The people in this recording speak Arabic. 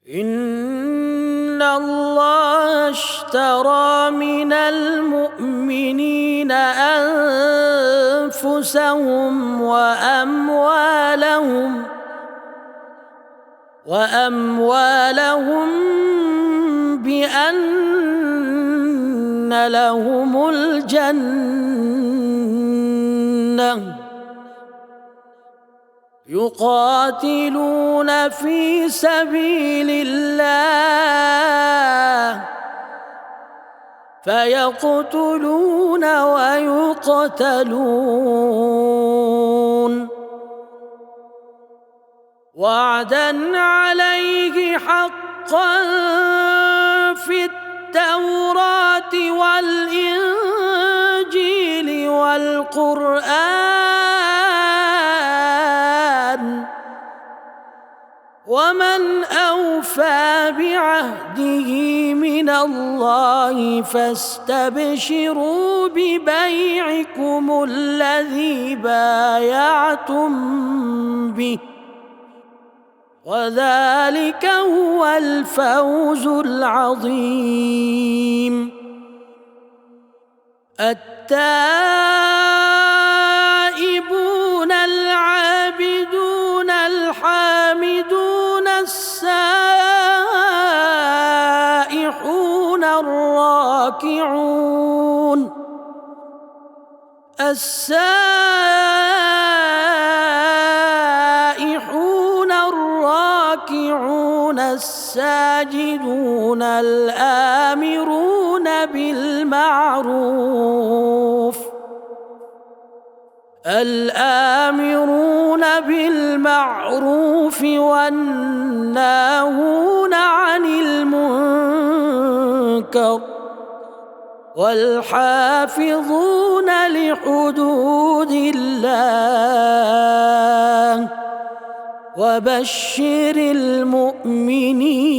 إن الله اشترى من المؤمنين أنفسهم وأموالهم بأن لهم الجنة يقاتلون في سبيل الله فيقتلون ويقتلون وعدا عليه حقا في التوراة والإنجيل والقرآن ومن أوفى بعهده من الله فاستبشروا ببيعكم الذي بايعتم به وذلك هو الفوز العظيم. التائبون العابدون الحامدون السائحون الراكعون الساجدون الآمرون بالمعروف والناهون عن المنكر والحافظون لحدود الله وبشر المؤمنين.